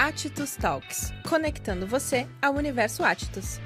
Attitus Talks, conectando você ao universo Attitus.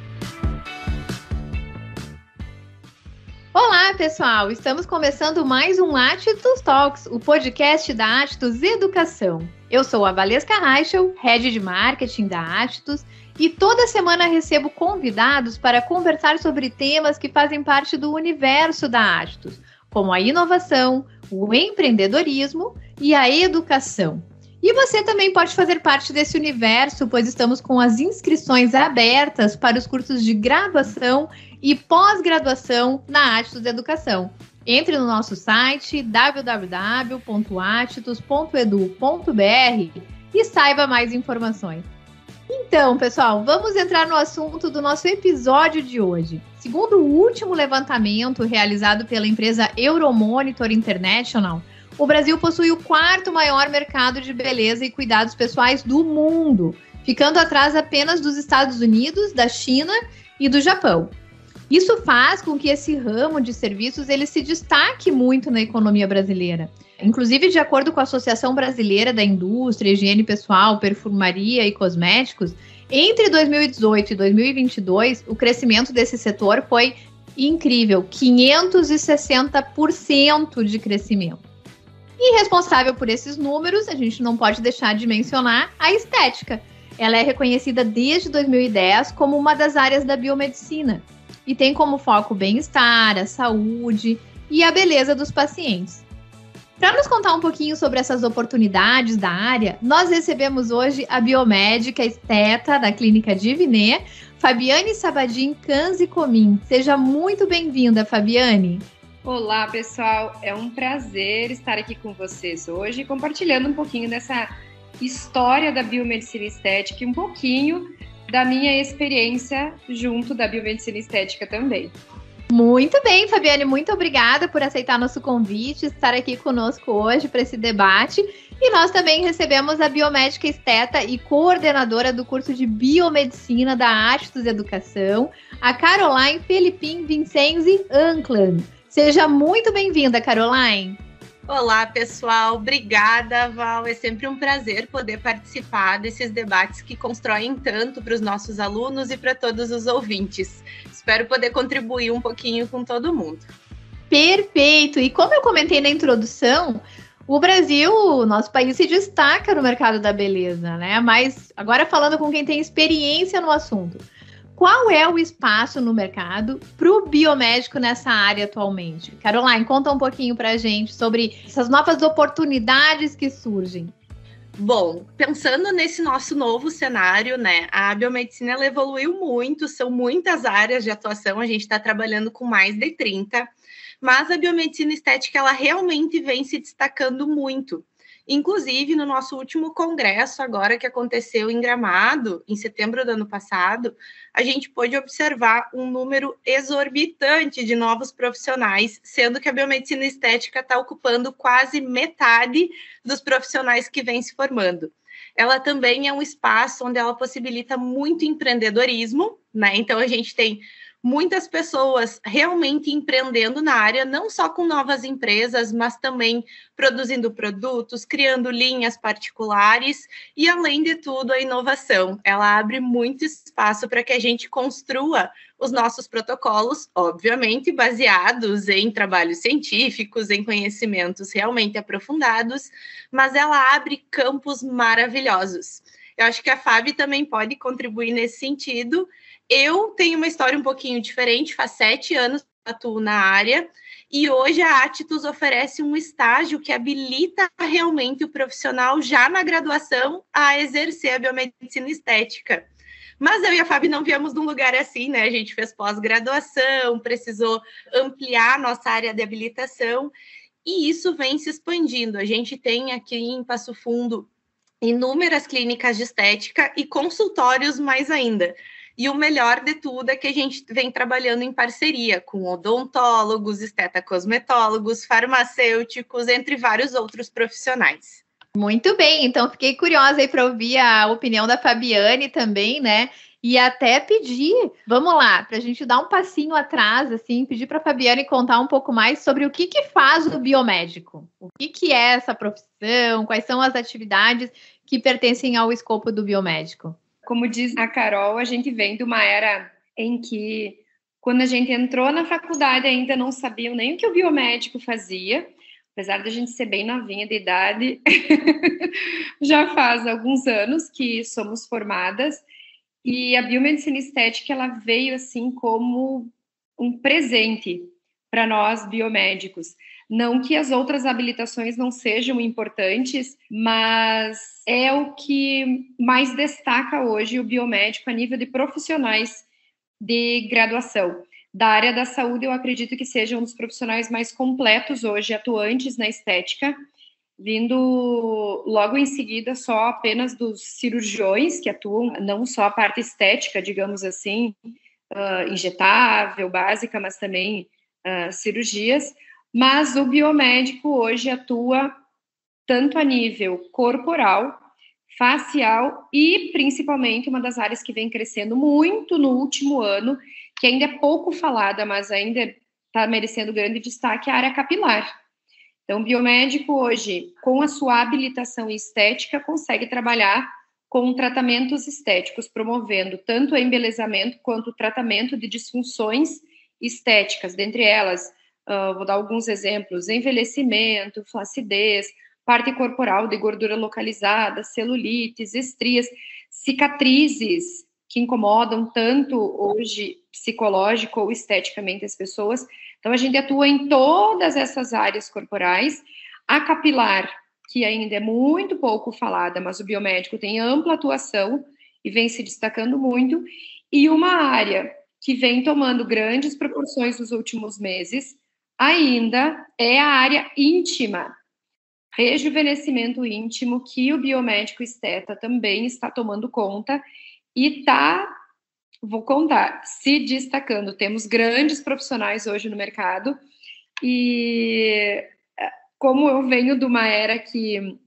Olá, pessoal! Estamos começando mais um Attitus Talks, o podcast da Attitus Educação. Eu sou a Valesca Reichel, Head de Marketing da Attitus, e toda semana recebo convidados para conversar sobre temas que fazem parte do universo da Attitus, como a inovação, o empreendedorismo e a educação. E você também pode fazer parte desse universo, pois estamos com as inscrições abertas para os cursos de graduação e pós-graduação na Attitus Educação. Entre no nosso site www.attitus.edu.br e saiba mais informações. Então, pessoal, vamos entrar no assunto do nosso episódio de hoje. Segundo o último levantamento realizado pela empresa Euromonitor International, o Brasil possui o quarto maior mercado de beleza e cuidados pessoais do mundo, ficando atrás apenas dos Estados Unidos, da China e do Japão. Isso faz com que esse ramo de serviços ele se destaque muito na economia brasileira. Inclusive, de acordo com a Associação Brasileira da Indústria, Higiene Pessoal, Perfumaria e Cosméticos, entre 2018 e 2022, o crescimento desse setor foi incrível, 560% de crescimento. E responsável por esses números, a gente não pode deixar de mencionar a estética. Ela é reconhecida desde 2010 como uma das áreas da biomedicina e tem como foco o bem-estar, a saúde e a beleza dos pacientes. Para nos contar um pouquinho sobre essas oportunidades da área, nós recebemos hoje a biomédica esteta da Clínica Diviné, Fabiane Sabadin Canzi-Comin. Seja muito bem-vinda, Fabiane. Olá, pessoal. É um prazer estar aqui com vocês hoje, compartilhando um pouquinho dessa história da biomedicina estética e um pouquinho da minha experiência junto da biomedicina estética também. Muito bem, Fabiane, muito obrigada por aceitar nosso convite, estar aqui conosco hoje para esse debate. E nós também recebemos a biomédica esteta e coordenadora do curso de biomedicina da Attitus Educação, a Caroline Felipin Vincenzi Anclan. Seja muito bem-vinda, Caroline. Olá, pessoal. Obrigada, Val. É sempre um prazer poder participar desses debates que constroem tanto para os nossos alunos e para todos os ouvintes. Espero poder contribuir um pouquinho com todo mundo. Perfeito! E como eu comentei na introdução, o Brasil, o nosso país, se destaca no mercado da beleza, né? Mas agora falando com quem tem experiência no assunto. Qual é o espaço no mercado para o biomédico nessa área atualmente? Caroline, conta um pouquinho para a gente sobre essas novas oportunidades que surgem. Bom, pensando nesse nosso novo cenário, né? A biomedicina ela evoluiu muito, são muitas áreas de atuação, a gente está trabalhando com mais de 30, mas a biomedicina estética ela realmente vem se destacando muito. Inclusive, no nosso último congresso, agora que aconteceu em Gramado, em setembro do ano passado, a gente pôde observar um número exorbitante de novos profissionais, sendo que a biomedicina estética está ocupando quase metade dos profissionais que vêm se formando. Ela também é um espaço onde ela possibilita muito empreendedorismo, né? Então, a gente tem muitas pessoas realmente empreendendo na área, não só com novas empresas, mas também produzindo produtos, criando linhas particulares e, além de tudo, a inovação. Ela abre muito espaço para que a gente construa os nossos protocolos, obviamente baseados em trabalhos científicos, em conhecimentos realmente aprofundados, mas ela abre campos maravilhosos. Eu acho que a Fábio também pode contribuir nesse sentido. Eu tenho uma história um pouquinho diferente, faz 7 anos que atuo na área, e hoje a Attitus oferece um estágio que habilita realmente o profissional já na graduação a exercer a biomedicina estética. Mas eu e a Fábio não viemos de um lugar assim, né? A gente fez pós-graduação, precisou ampliar a nossa área de habilitação, e isso vem se expandindo. A gente tem aqui em Passo Fundo inúmeras clínicas de estética e consultórios mais ainda. E o melhor de tudo é que a gente vem trabalhando em parceria com odontólogos, estetacosmetólogos, farmacêuticos, entre vários outros profissionais. Muito bem, então fiquei curiosa aí para ouvir a opinião da Fabiane também, né? E até pedir, vamos lá, para a gente dar um passinho atrás, assim, pedir para a Fabiane contar um pouco mais sobre o que faz o biomédico. O que é essa profissão, quais são as atividades que pertencem ao escopo do biomédico? Como diz a Carol, a gente vem de uma era em que, quando a gente entrou na faculdade, ainda não sabiam nem o que o biomédico fazia, apesar de a gente ser bem novinha de idade, já faz alguns anos que somos formadas, e a biomedicina estética, ela veio assim como um presente para nós biomédicos. Não que as outras habilitações não sejam importantes, mas é o que mais destaca hoje o biomédico a nível de profissionais de graduação. Da área da saúde, eu acredito que seja um dos profissionais mais completos hoje, atuantes na estética, vindo logo em seguida só apenas dos cirurgiões, que atuam não só a parte estética, digamos assim, injetável, básica, mas também cirurgias. Mas o biomédico hoje atua tanto a nível corporal, facial e, principalmente, uma das áreas que vem crescendo muito no último ano, que ainda é pouco falada, mas ainda está merecendo grande destaque, é a área capilar. Então, o biomédico hoje, com a sua habilitação estética, consegue trabalhar com tratamentos estéticos, promovendo tanto o embelezamento quanto o tratamento de disfunções estéticas, dentre elas, vou dar alguns exemplos: envelhecimento, flacidez, parte corporal de gordura localizada, celulites, estrias, cicatrizes que incomodam tanto hoje psicológico ou esteticamente as pessoas. Então, a gente atua em todas essas áreas corporais. A capilar, que ainda é muito pouco falada, mas o biomédico tem ampla atuação e vem se destacando muito. E uma área que vem tomando grandes proporções nos últimos meses ainda é a área íntima, rejuvenescimento íntimo, que o biomédico esteta também está tomando conta e está, vou contar, se destacando. Temos grandes profissionais hoje no mercado e, como eu venho de uma era que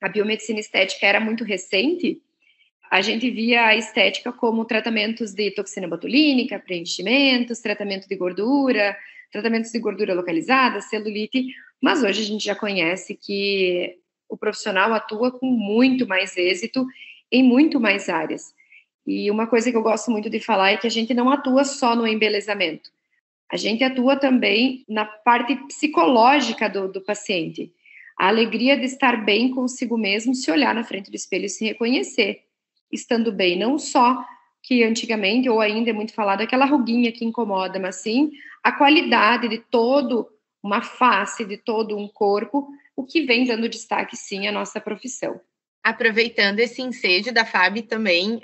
a biomedicina estética era muito recente, a gente via a estética como tratamentos de toxina botulínica, preenchimentos, tratamento de gordura, tratamentos de gordura localizada, celulite, mas hoje a gente já conhece que o profissional atua com muito mais êxito em muito mais áreas. E uma coisa que eu gosto muito de falar é que a gente não atua só no embelezamento, a gente atua também na parte psicológica do paciente. A alegria de estar bem consigo mesmo, se olhar na frente do espelho e se reconhecer, estando bem, não só que antigamente, ou ainda é muito falado, aquela ruguinha que incomoda, mas sim a qualidade de todo uma face, de todo um corpo, o que vem dando destaque, sim, à nossa profissão. Aproveitando esse ensejo da Fabi também,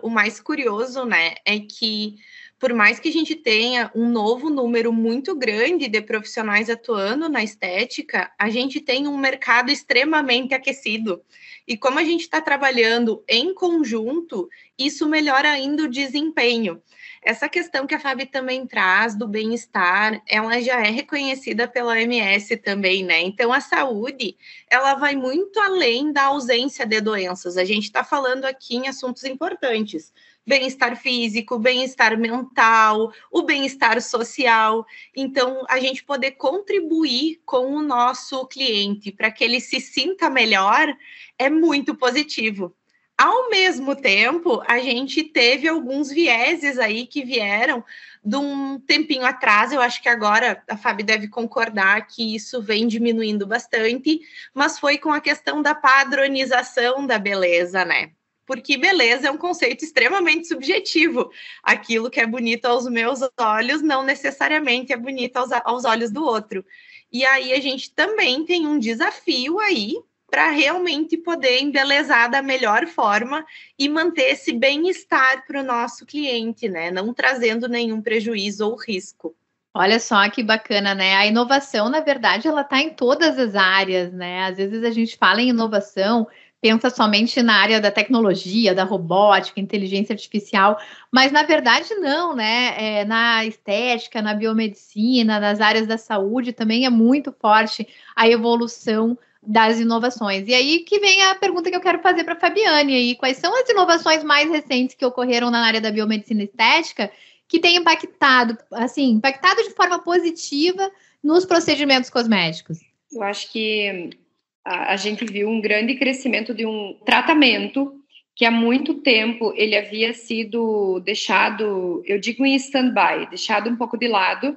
o mais curioso, né, é que por mais que a gente tenha um novo número muito grande de profissionais atuando na estética, a gente tem um mercado extremamente aquecido. E como a gente está trabalhando em conjunto, isso melhora ainda o desempenho. Essa questão que a Fabi também traz do bem-estar, ela já é reconhecida pela OMS também, né? Então, a saúde, ela vai muito além da ausência de doenças. A gente está falando aqui em assuntos importantes: bem-estar físico, bem-estar mental, o bem-estar social. Então, a gente poder contribuir com o nosso cliente para que ele se sinta melhor é muito positivo. Ao mesmo tempo, a gente teve alguns vieses aí que vieram de um tempinho atrás. Eu acho que agora a Fabi deve concordar que isso vem diminuindo bastante, mas foi com a questão da padronização da beleza, né? Porque beleza é um conceito extremamente subjetivo. Aquilo que é bonito aos meus olhos não necessariamente é bonito aos olhos do outro. E aí a gente também tem um desafio aí para realmente poder embelezar da melhor forma e manter esse bem-estar para o nosso cliente, né? Não trazendo nenhum prejuízo ou risco. Olha só que bacana, né? A inovação, na verdade, ela está em todas as áreas, né? Às vezes a gente fala em inovação, pensa somente na área da tecnologia, da robótica, inteligência artificial, mas na verdade não, né? Na estética, na biomedicina, nas áreas da saúde também é muito forte a evolução das inovações. E aí que vem a pergunta que eu quero fazer para a Fabiane aí: quais são as inovações mais recentes que ocorreram na área da biomedicina estética que tem impactado de forma positiva nos procedimentos cosméticos? Eu acho que a gente viu um grande crescimento de um tratamento que há muito tempo ele havia sido deixado, eu digo em stand-by, deixado um pouco de lado,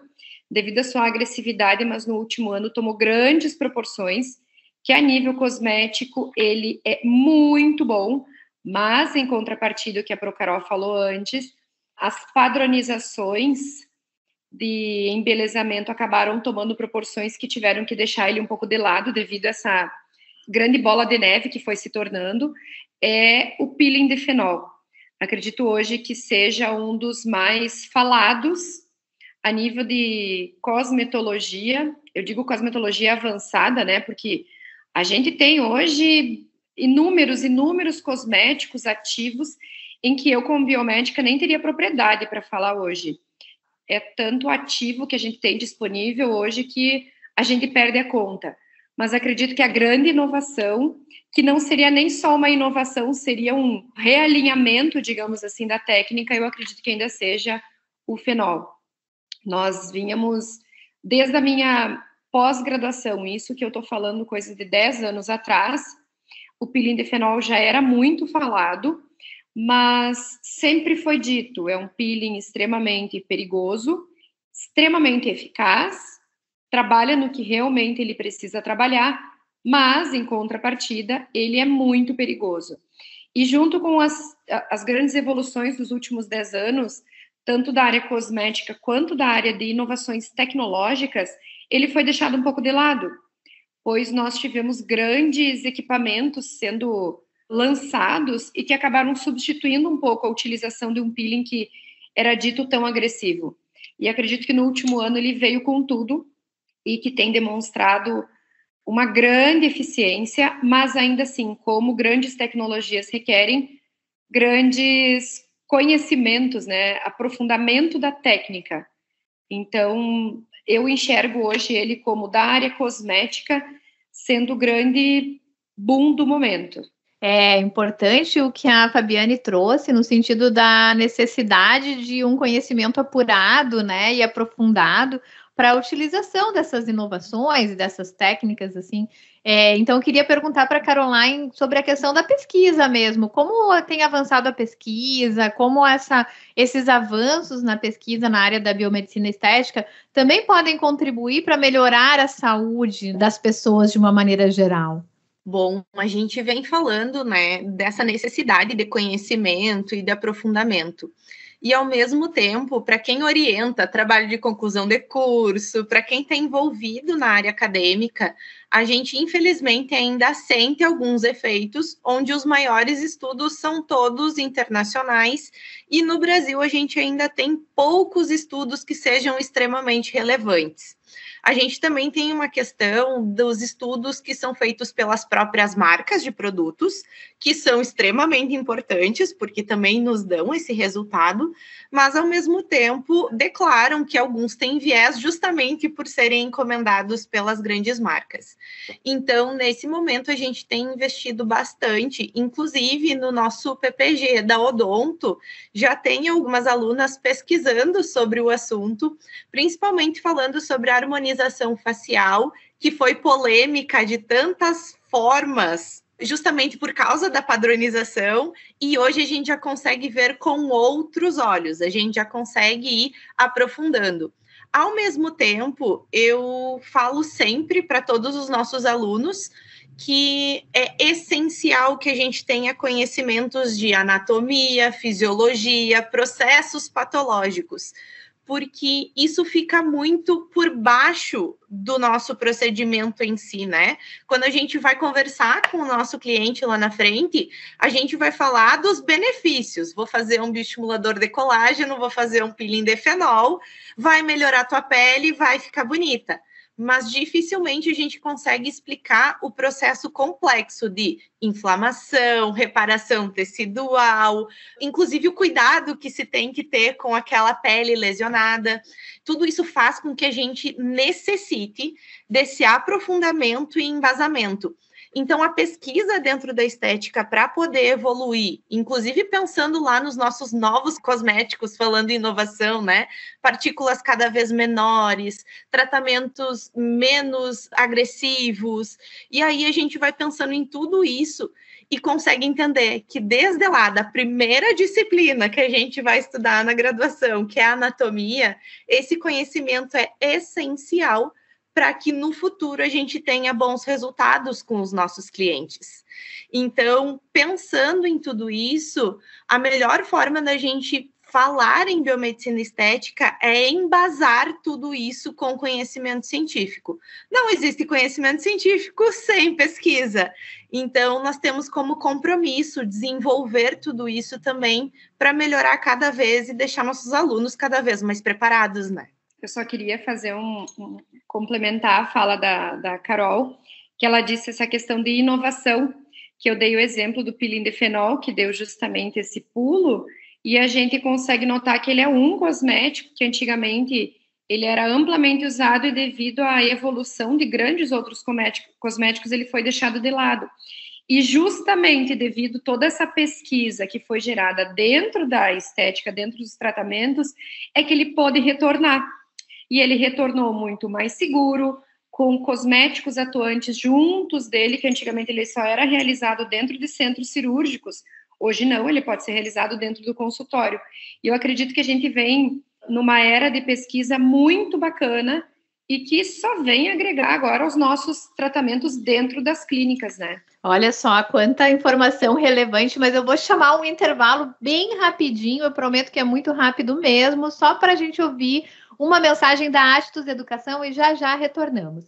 devido à sua agressividade, mas no último ano tomou grandes proporções, que a nível cosmético ele é muito bom, mas em contrapartida, o que a Procarol falou antes, as padronizações de embelezamento acabaram tomando proporções que tiveram que deixar ele um pouco de lado devido a essa grande bola de neve que foi se tornando, é o peeling de fenol. Acredito hoje que seja um dos mais falados a nível de cosmetologia. Eu digo cosmetologia avançada, né, porque a gente tem hoje inúmeros cosméticos ativos em que eu, como biomédica, nem teria propriedade para falar hoje. É tanto ativo que a gente tem disponível hoje que a gente perde a conta. Mas acredito que a grande inovação, que não seria nem só uma inovação, seria um realinhamento, digamos assim, da técnica, eu acredito que ainda seja o fenol. Nós vínhamos, desde a minha pós-graduação, isso que eu estou falando coisa de 10 anos atrás, o peeling de fenol já era muito falado, mas sempre foi dito, é um peeling extremamente perigoso, extremamente eficaz, trabalha no que realmente ele precisa trabalhar, mas, em contrapartida, ele é muito perigoso. E junto com as grandes evoluções dos últimos 10 anos, tanto da área cosmética quanto da área de inovações tecnológicas, ele foi deixado um pouco de lado, pois nós tivemos grandes equipamentos sendo lançados e que acabaram substituindo um pouco a utilização de um peeling que era dito tão agressivo. E acredito que no último ano ele veio com tudo e que tem demonstrado uma grande eficiência, mas ainda assim, como grandes tecnologias requerem grandes conhecimentos, né, aprofundamento da técnica. Então, eu enxergo hoje ele como da área cosmética sendo o grande boom do momento. É importante o que a Fabiane trouxe no sentido da necessidade de um conhecimento apurado, né, e aprofundado para a utilização dessas inovações, dessas técnicas, assim. Então, eu queria perguntar para a Caroline sobre a questão da pesquisa mesmo. Como tem avançado a pesquisa, como esses avanços na pesquisa na área da biomedicina estética também podem contribuir para melhorar a saúde das pessoas de uma maneira geral? Bom, a gente vem falando, né, dessa necessidade de conhecimento e de aprofundamento. E, ao mesmo tempo, para quem orienta trabalho de conclusão de curso, para quem está envolvido na área acadêmica, a gente, infelizmente, ainda sente alguns efeitos, onde os maiores estudos são todos internacionais, e no Brasil a gente ainda tem poucos estudos que sejam extremamente relevantes. A gente também tem uma questão dos estudos que são feitos pelas próprias marcas de produtos, que são extremamente importantes, porque também nos dão esse resultado, mas, ao mesmo tempo, declaram que alguns têm viés justamente por serem encomendados pelas grandes marcas. Então, nesse momento, a gente tem investido bastante, inclusive no nosso PPG da Odonto, já tem algumas alunas pesquisando sobre o assunto, principalmente falando sobre a harmonização facial, que foi polêmica de tantas formas, justamente por causa da padronização, e hoje a gente já consegue ver com outros olhos, a gente já consegue ir aprofundando. Ao mesmo tempo, eu falo sempre para todos os nossos alunos que é essencial que a gente tenha conhecimentos de anatomia, fisiologia, processos patológicos, porque isso fica muito por baixo do nosso procedimento em si, né? Quando a gente vai conversar com o nosso cliente lá na frente, a gente vai falar dos benefícios. Vou fazer um bioestimulador de colágeno, vou fazer um peeling de fenol, vai melhorar a tua pele, vai ficar bonita. Mas dificilmente a gente consegue explicar o processo complexo de inflamação, reparação tecidual, inclusive o cuidado que se tem que ter com aquela pele lesionada. Tudo isso faz com que a gente necessite desse aprofundamento e embasamento. Então, a pesquisa dentro da estética para poder evoluir, inclusive pensando lá nos nossos novos cosméticos, falando em inovação, né? Partículas cada vez menores, tratamentos menos agressivos, e aí a gente vai pensando em tudo isso e consegue entender que desde lá, da primeira disciplina que a gente vai estudar na graduação, que é a anatomia, esse conhecimento é essencial para que no futuro a gente tenha bons resultados com os nossos clientes. Então, pensando em tudo isso, a melhor forma da gente falar em biomedicina estética é embasar tudo isso com conhecimento científico. Não existe conhecimento científico sem pesquisa. Então, nós temos como compromisso desenvolver tudo isso também para melhorar cada vez e deixar nossos alunos cada vez mais preparados, né? Eu só queria fazer complementar a fala da Carol, que ela disse essa questão de inovação, que eu dei o exemplo do pilindefenol, que deu justamente esse pulo, e a gente consegue notar que ele é um cosmético que antigamente ele era amplamente usado e devido à evolução de grandes outros cosméticos ele foi deixado de lado. E justamente devido a toda essa pesquisa que foi gerada dentro da estética, dentro dos tratamentos, é que ele pôde retornar. E ele retornou muito mais seguro, com cosméticos atuantes juntos dele, que antigamente ele só era realizado dentro de centros cirúrgicos. Hoje não, ele pode ser realizado dentro do consultório. E eu acredito que a gente vem numa era de pesquisa muito bacana e que só vem agregar agora aos nossos tratamentos dentro das clínicas, né? Olha só quanta informação relevante, mas eu vou chamar um intervalo bem rapidinho, eu prometo que é muito rápido mesmo, só para a gente ouvir uma mensagem da Atos Educação e já retornamos.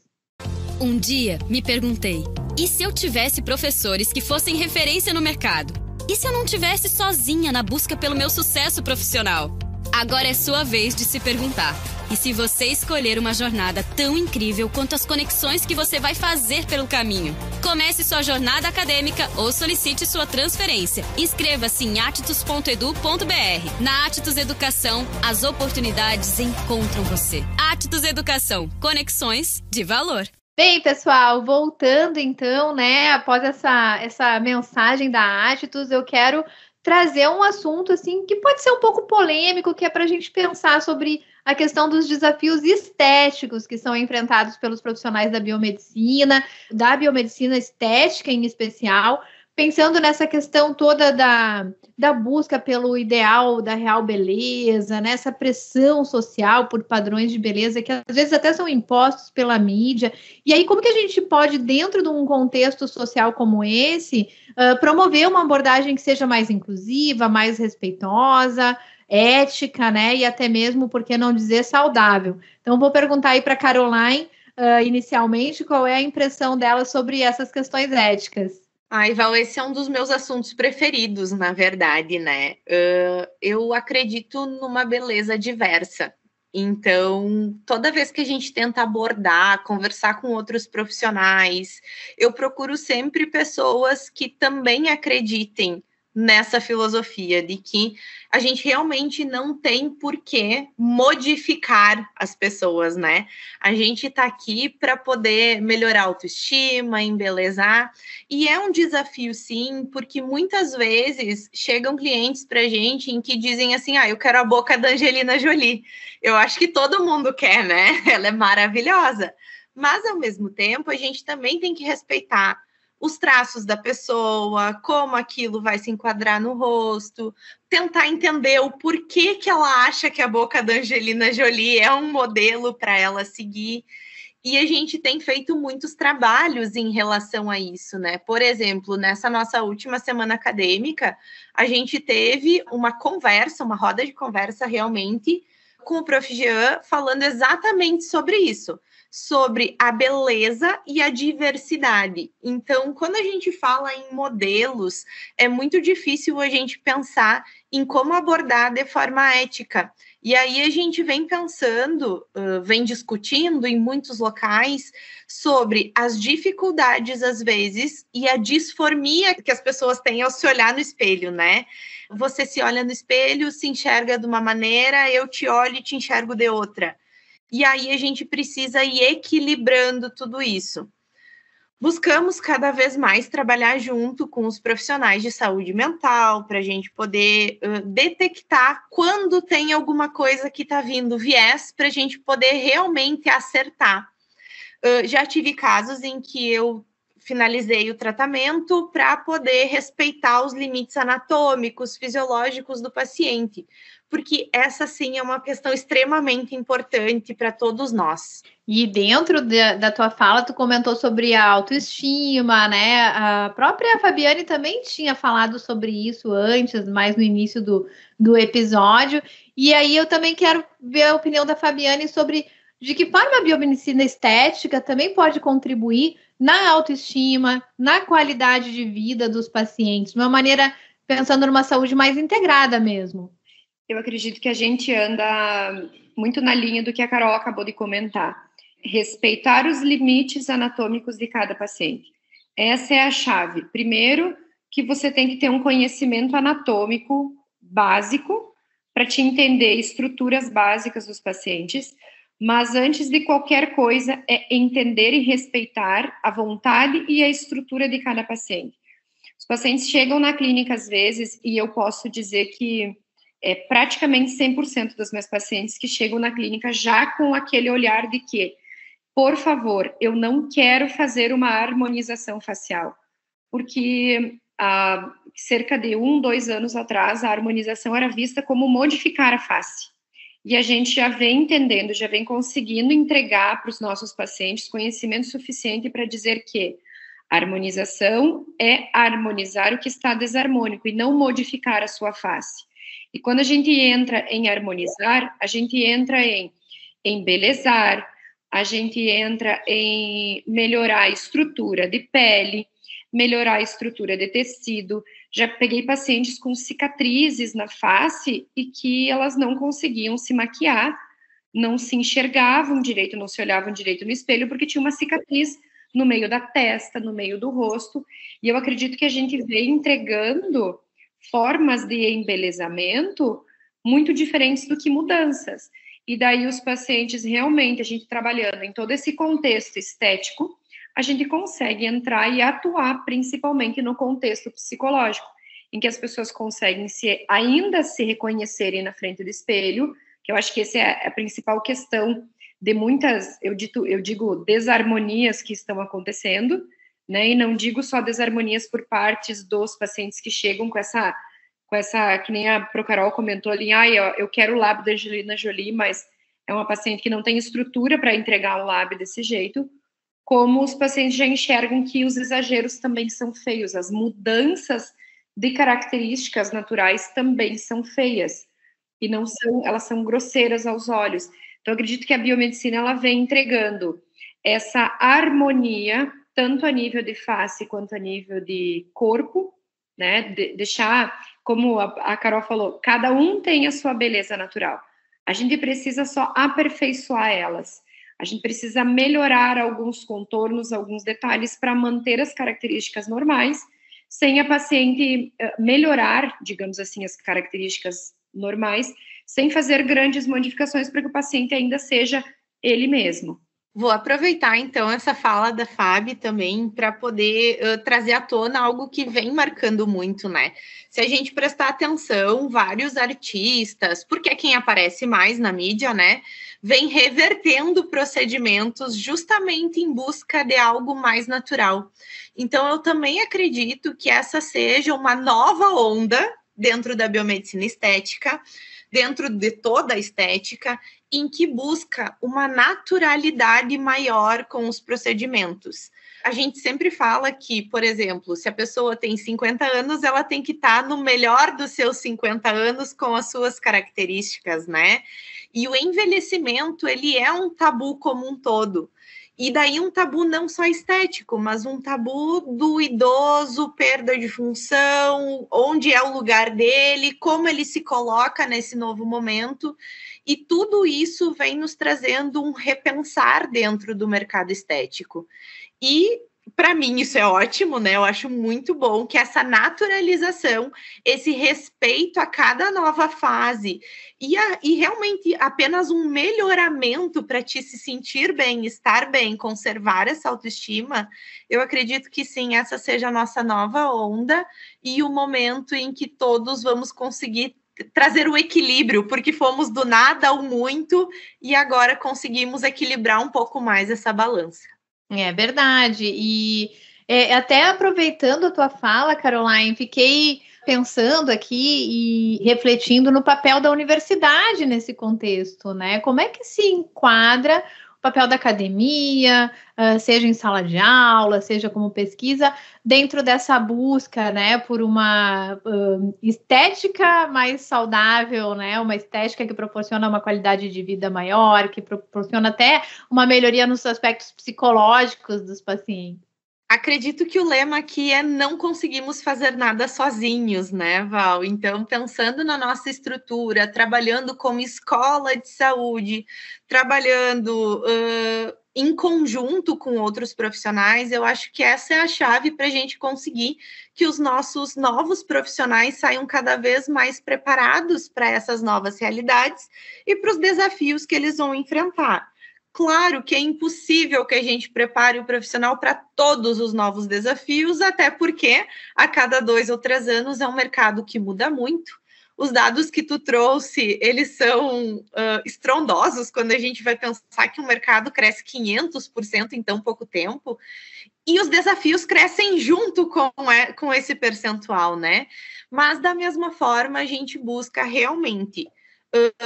Um dia me perguntei, e se eu tivesse professores que fossem referência no mercado? E se eu não tivesse sozinha na busca pelo meu sucesso profissional? Agora é sua vez de se perguntar. E se você escolher uma jornada tão incrível quanto as conexões que você vai fazer pelo caminho? Comece sua jornada acadêmica ou solicite sua transferência. Inscreva-se em atitus.edu.br. Na Atitus Educação, as oportunidades encontram você. Atitus Educação, conexões de valor. Bem, pessoal, voltando então, né, após essa mensagem da Atitus, eu quero trazer um assunto, assim, que pode ser um pouco polêmico, que é para a gente pensar sobre a questão dos desafios estéticos que são enfrentados pelos profissionais da biomedicina estética em especial, pensando nessa questão toda da busca pelo ideal da real beleza, né? Essa pressão social por padrões de beleza que às vezes até são impostos pela mídia. E aí, como que a gente pode, dentro de um contexto social como esse, promover uma abordagem que seja mais inclusiva, mais respeitosa, ética, né? E até mesmo, por que não dizer, saudável. Então, vou perguntar aí para a Caroline, inicialmente, qual é a impressão dela sobre essas questões éticas. Val, esse é um dos meus assuntos preferidos, na verdade, né? Eu acredito numa beleza diversa. Então, toda vez que a gente tenta abordar, conversar com outros profissionais, eu procuro sempre pessoas que também acreditem nessa filosofia de que a gente realmente não tem por que modificar as pessoas, né? A gente tá aqui para poder melhorar a autoestima, embelezar, e é um desafio sim, porque muitas vezes chegam clientes pra gente em que dizem assim, eu quero a boca da Angelina Jolie. Eu acho que todo mundo quer, né? Ela é maravilhosa. Mas, ao mesmo tempo, a gente também tem que respeitar os traços da pessoa, como aquilo vai se enquadrar no rosto, tentar entender o porquê que ela acha que a boca da Angelina Jolie é um modelo para ela seguir. E a gente tem feito muitos trabalhos em relação a isso, né? Por exemplo, nessa nossa última semana acadêmica, a gente teve uma roda de conversa realmente com o Prof. Jean, falando exatamente sobre isso, sobre a beleza e a diversidade. Então, quando a gente fala em modelos, é muito difícil a gente pensar em como abordar de forma ética. E aí a gente vem pensando, vem discutindo em muitos locais sobre as dificuldades, às vezes, e a disformia que as pessoas têm ao se olhar no espelho, né? Você se olha no espelho, se enxerga de uma maneira, eu te olho e te enxergo de outra. E aí a gente precisa ir equilibrando tudo isso. buscamos cada vez mais trabalhar junto com os profissionais de saúde mental para a gente poder detectar quando tem alguma coisa que está vindo viés, para a gente poder realmente acertar. Já tive casos em que eu finalizei o tratamento para poder respeitar os limites anatômicos, fisiológicos do paciente, porque essa sim é uma questão extremamente importante para todos nós. E dentro da tua fala, tu comentou sobre a autoestima, né? A própria Fabiane também tinha falado sobre isso antes, mais no início do episódio. E aí eu também quero ver a opinião da Fabiane sobre de que forma a biomedicina estética também pode contribuir na autoestima, na qualidade de vida dos pacientes, de uma maneira pensando numa saúde mais integrada mesmo. Eu acredito que a gente anda muito na linha do que a Carol acabou de comentar. Respeitar os limites anatômicos de cada paciente. Essa é a chave. Primeiro, que você tem que ter um conhecimento anatômico básico para te entender estruturas básicas dos pacientes, mas antes de qualquer coisa é entender e respeitar a vontade e a estrutura de cada paciente. Os pacientes chegam na clínica às vezes e eu posso dizer que praticamente 100% dos meus pacientes que chegam na clínica já com aquele olhar de que, por favor, eu não quero fazer uma harmonização facial, porque há cerca de 2 anos atrás a harmonização era vista como modificar a face. E a gente já vem entendendo, já vem conseguindo entregar para os nossos pacientes conhecimento suficiente para dizer que a harmonização é harmonizar o que está desarmônico e não modificar a sua face. E quando a gente entra em harmonizar, a gente entra em embelezar, a gente entra em melhorar a estrutura de pele, melhorar a estrutura de tecido. Já peguei pacientes com cicatrizes na face e que elas não conseguiam se maquiar, não se enxergavam direito, não se olhavam direito no espelho, porque tinha uma cicatriz no meio da testa, no meio do rosto. E eu acredito que a gente vem entregando formas de embelezamento muito diferentes do que mudanças. E daí os pacientes realmente, a gente trabalhando em todo esse contexto estético, a gente consegue entrar e atuar principalmente no contexto psicológico, em que as pessoas conseguem ainda se reconhecerem na frente do espelho, que eu acho que essa é a principal questão de muitas, eu digo desarmonias que estão acontecendo, né? E não digo só desarmonias por partes dos pacientes que chegam com essa que nem a Procarol comentou ali, eu quero o lábio da Angelina Jolie, mas é uma paciente que não tem estrutura para entregar um lábio desse jeito, como os pacientes já enxergam que os exageros também são feios, as mudanças de características naturais também são feias, e não são, elas são grosseiras aos olhos. Então, eu acredito que a biomedicina, ela vem entregando essa harmonia, tanto a nível de face quanto a nível de corpo, né? Deixar, como a Carol falou, cada um tem a sua beleza natural. A gente precisa só aperfeiçoar elas. A gente precisa melhorar alguns contornos, alguns detalhes para manter as características normais, sem a paciente melhorar, digamos assim, as características normais, sem fazer grandes modificações para que o paciente ainda seja ele mesmo. Vou aproveitar, então, essa fala da Fábio também para poder trazer à tona algo que vem marcando muito, né? Se a gente prestar atenção, vários artistas, porque é quem aparece mais na mídia, né? Vem revertendo procedimentos justamente em busca de algo mais natural. Então, eu também acredito que essa seja uma nova onda dentro da biomedicina estética, dentro de toda a estética, em que busca uma naturalidade maior com os procedimentos. A gente sempre fala que, por exemplo, se a pessoa tem 50 anos, ela tem que estar no melhor dos seus 50 anos com as suas características, né? E o envelhecimento, ele é um tabu como um todo. E daí um tabu não só estético, mas um tabu do idoso, perda de função, onde é o lugar dele, como ele se coloca nesse novo momento. E tudo isso vem nos trazendo um repensar dentro do mercado estético. E para mim isso é ótimo, né? Eu acho muito bom que essa naturalização, esse respeito a cada nova fase e realmente apenas um melhoramento para te se sentir bem, estar bem, conservar essa autoestima, eu acredito que sim, essa seja a nossa nova onda e o momento em que todos vamos conseguir trazer o equilíbrio, porque fomos do nada ao muito e agora conseguimos equilibrar um pouco mais essa balança. É verdade. E até aproveitando a tua fala, Caroline, fiquei pensando aqui e refletindo no papel da universidade nesse contexto, né? Como é que se enquadra o papel da academia, seja em sala de aula, seja como pesquisa, dentro dessa busca, né, por uma estética mais saudável, né? Uma estética que proporciona uma qualidade de vida maior, que proporciona até uma melhoria nos aspectos psicológicos dos pacientes. Acredito que o lema aqui é não conseguimos fazer nada sozinhos, né, Val? Então, pensando na nossa estrutura, trabalhando como escola de saúde, trabalhando em conjunto com outros profissionais, eu acho que essa é a chave para a gente conseguir que os nossos novos profissionais saiam cada vez mais preparados para essas novas realidades e para os desafios que eles vão enfrentar. Claro que é impossível que a gente prepare o profissional para todos os novos desafios, até porque a cada 2 ou 3 anos é um mercado que muda muito. Os dados que tu trouxe, eles são estrondosos quando a gente vai pensar que o mercado cresce 500% em tão pouco tempo. E os desafios crescem junto com esse percentual, né? Mas, da mesma forma, a gente busca realmente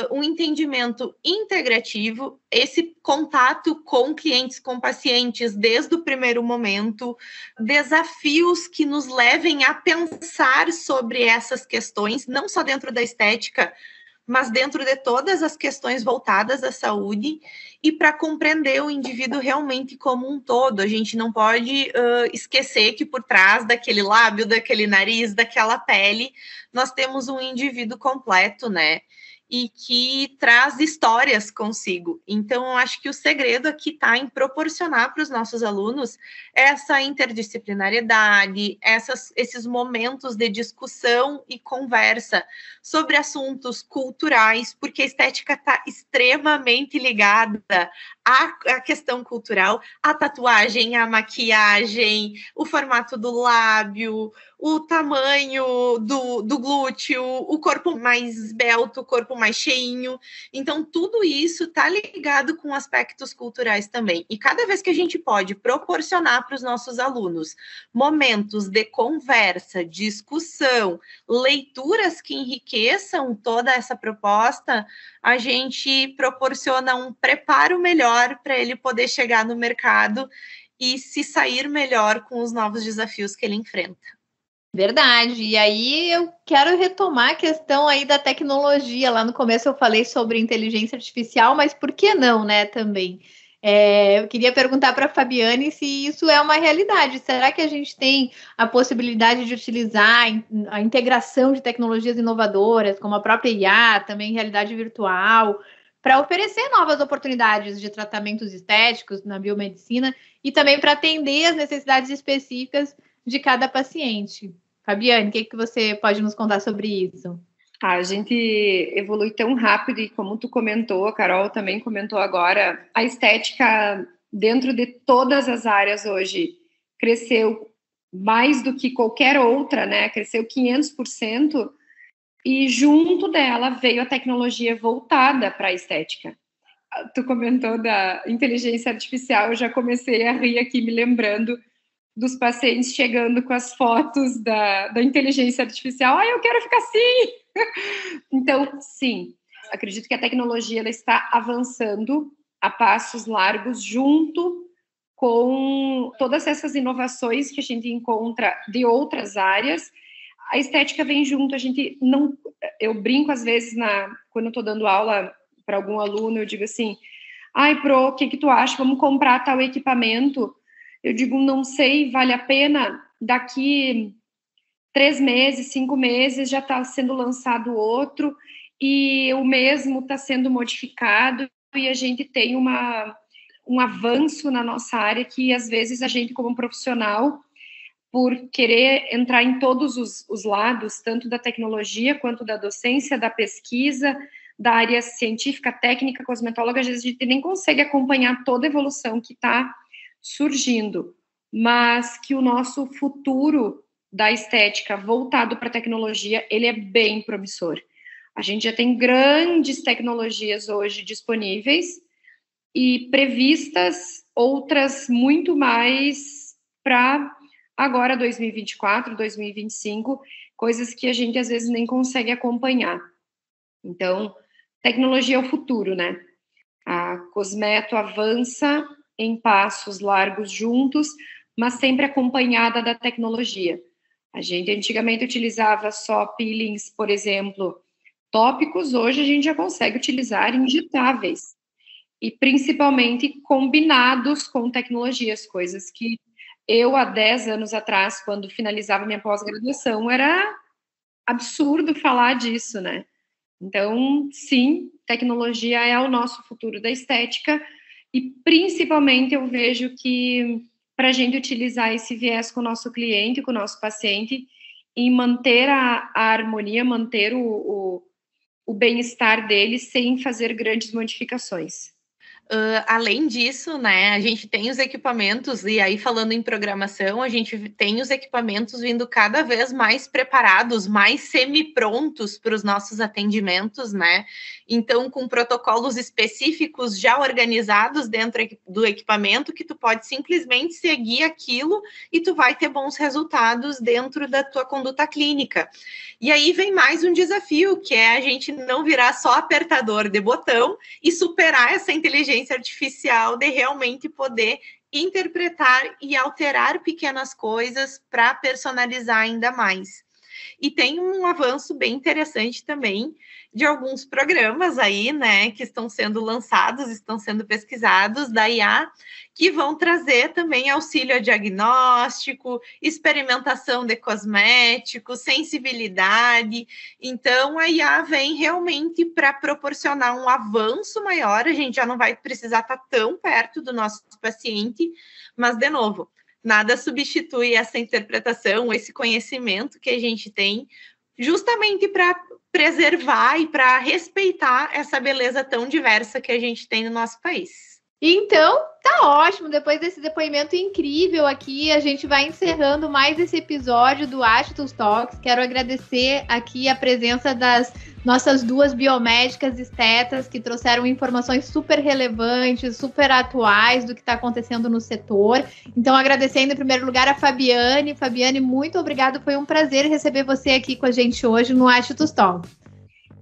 um entendimento integrativo, esse contato com clientes, com pacientes desde o primeiro momento, desafios que nos levem a pensar sobre essas questões, não só dentro da estética, mas dentro de todas as questões voltadas à saúde e para compreender o indivíduo realmente como um todo. A gente não pode esquecer que por trás daquele lábio, daquele nariz, daquela pele, nós temos um indivíduo completo, né? E que traz histórias consigo. Então, eu acho que o segredo aqui está em proporcionar para os nossos alunos essa interdisciplinariedade, esses momentos de discussão e conversa sobre assuntos culturais, porque a estética está extremamente ligada à questão cultural, a tatuagem, a maquiagem, o formato do lábio, o tamanho do glúteo, o corpo mais esbelto, o corpo mais cheinho. Então, tudo isso está ligado com aspectos culturais também. E cada vez que a gente pode proporcionar para os nossos alunos momentos de conversa, discussão, leituras que enriqueçam toda essa proposta, a gente proporciona um preparo melhor para ele poder chegar no mercado e se sair melhor com os novos desafios que ele enfrenta. Verdade. E aí eu quero retomar a questão aí da tecnologia. Lá no começo eu falei sobre inteligência artificial, mas por que não, né, também? Eu queria perguntar para a Fabiane se isso é uma realidade. Será que a gente tem a possibilidade de utilizar a integração de tecnologias inovadoras, como a própria IA, também realidade virtual, para oferecer novas oportunidades de tratamentos estéticos na biomedicina e também para atender as necessidades específicas de cada paciente? Fabiane, o que você pode nos contar sobre isso? A gente evolui tão rápido e como tu comentou, a Carol também comentou agora, a estética dentro de todas as áreas hoje cresceu mais do que qualquer outra, né? Cresceu 500% e junto dela veio a tecnologia voltada para a estética. Tu comentou da inteligência artificial, eu já comecei a rir aqui me lembrando dos pacientes chegando com as fotos da inteligência artificial. Eu quero ficar assim! Então, sim, acredito que a tecnologia ela está avançando a passos largos junto com todas essas inovações que a gente encontra de outras áreas. A estética vem junto, a gente não... Eu brinco às vezes quando eu estou dando aula para algum aluno, eu digo assim, Pro, o que tu acha? Vamos comprar tal equipamento. Eu digo, não sei, vale a pena? Daqui 3 meses, 5 meses, já está sendo lançado outro e o mesmo está sendo modificado e a gente tem um avanço na nossa área que, às vezes, a gente, como profissional, por querer entrar em todos os lados, tanto da tecnologia quanto da docência, da pesquisa, da área científica, técnica, cosmetóloga, às vezes a gente nem consegue acompanhar toda a evolução que está surgindo, mas que o nosso futuro da estética voltado para a tecnologia, ele é bem promissor. A gente já tem grandes tecnologias hoje disponíveis e previstas outras muito mais para agora 2024, 2025, coisas que a gente às vezes nem consegue acompanhar. Então, tecnologia é o futuro, né? A Cosmeto avança em passos largos juntos, mas sempre acompanhada da tecnologia. A gente antigamente utilizava só peelings, por exemplo, tópicos, hoje a gente já consegue utilizar injetáveis. E principalmente combinados com tecnologias, coisas que eu, há 10 anos atrás, quando finalizava minha pós-graduação, era absurdo falar disso, né? Então, sim, tecnologia é o nosso futuro da estética e, principalmente, eu vejo que para a gente utilizar esse viés com o nosso cliente, com o nosso paciente, e manter a harmonia, manter o bem-estar dele sem fazer grandes modificações. Além disso, né, a gente tem os equipamentos, e aí falando em programação, a gente tem os equipamentos vindo cada vez mais preparados, mais semi-prontos para os nossos atendimentos, né? Então, com protocolos específicos já organizados dentro do equipamento, que tu pode simplesmente seguir aquilo e tu vai ter bons resultados dentro da tua conduta clínica. E aí vem mais um desafio, que é a gente não virar só apertador de botão e superar essa inteligência artificial de realmente poder interpretar e alterar pequenas coisas para personalizar ainda mais. E tem um avanço bem interessante também de alguns programas aí, né, que estão sendo lançados, estão sendo pesquisados da IA, que vão trazer também auxílio a diagnóstico, experimentação de cosméticos, sensibilidade. Então, a IA vem realmente para proporcionar um avanço maior, a gente já não vai precisar estar tão perto do nosso paciente, mas, de novo, nada substitui essa interpretação, esse conhecimento que a gente tem, justamente para preservar e para respeitar essa beleza tão diversa que a gente tem no nosso país. Então, tá ótimo. Depois desse depoimento incrível aqui, a gente vai encerrando mais esse episódio do Achetus Talks. Quero agradecer aqui a presença das nossas duas biomédicas estetas que trouxeram informações super relevantes, super atuais do que está acontecendo no setor. Então, agradecendo em primeiro lugar a Fabiane. Fabiane, muito obrigada. Foi um prazer receber você aqui com a gente hoje no Achetus Talks.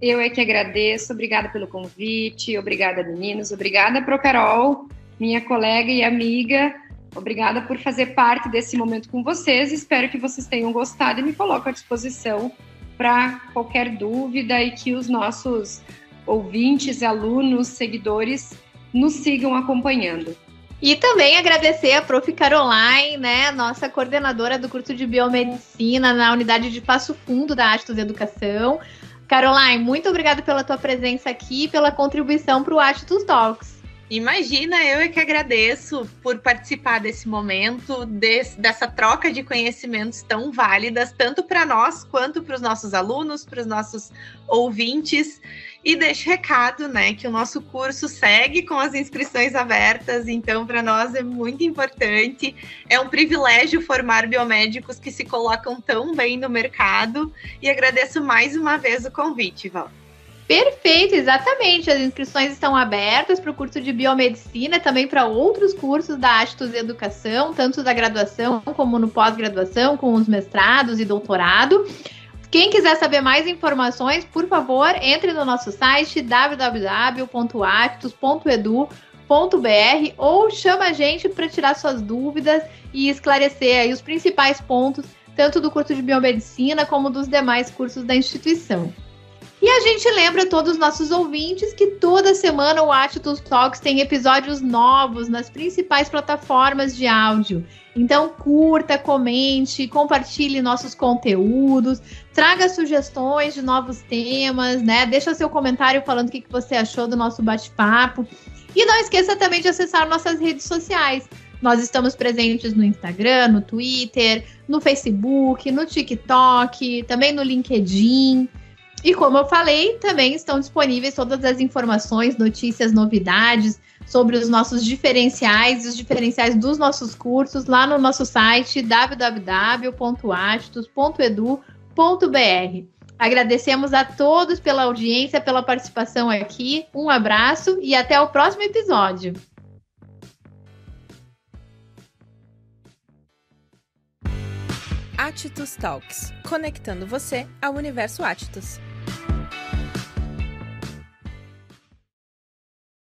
Eu é que agradeço, obrigada pelo convite, obrigada, meninos, obrigada pro Carol, minha colega e amiga, obrigada por fazer parte desse momento com vocês, espero que vocês tenham gostado e me coloco à disposição para qualquer dúvida e que os nossos ouvintes, alunos, seguidores nos sigam acompanhando. E também agradecer a Prof. Caroline, né, nossa coordenadora do curso de Biomedicina na unidade de Passo Fundo da Achetus Educação. Caroline, muito obrigada pela tua presença aqui e pela contribuição para o Achetus Talks. Imagina, eu é que agradeço por participar desse momento, dessa troca de conhecimentos tão válidas, tanto para nós quanto para os nossos alunos, para os nossos ouvintes. E deixo recado, né, que o nosso curso segue com as inscrições abertas, então para nós é muito importante. É um privilégio formar biomédicos que se colocam tão bem no mercado. E agradeço mais uma vez o convite, Val. Perfeito, exatamente. As inscrições estão abertas para o curso de Biomedicina, também para outros cursos da Achetus Educação, tanto da graduação como no pós-graduação, com os mestrados e doutorado. Quem quiser saber mais informações, por favor, entre no nosso site www.achetus.edu.br ou chama a gente para tirar suas dúvidas e esclarecer aí os principais pontos, tanto do curso de Biomedicina como dos demais cursos da instituição. E a gente lembra a todos os nossos ouvintes que toda semana o Achetus Talks tem episódios novos nas principais plataformas de áudio. Então curta, comente, compartilhe nossos conteúdos, traga sugestões de novos temas, né? Deixa seu comentário falando o que você achou do nosso bate-papo. E não esqueça também de acessar nossas redes sociais. Nós estamos presentes no Instagram, no Twitter, no Facebook, no TikTok, também no LinkedIn. E como eu falei, também estão disponíveis todas as informações, notícias, novidades sobre os nossos diferenciais e os diferenciais dos nossos cursos lá no nosso site www.atistos.edu.br. Agradecemos a todos pela audiência, pela participação aqui. Um abraço e até o próximo episódio. Atitus Talks, conectando você ao universo Atitus.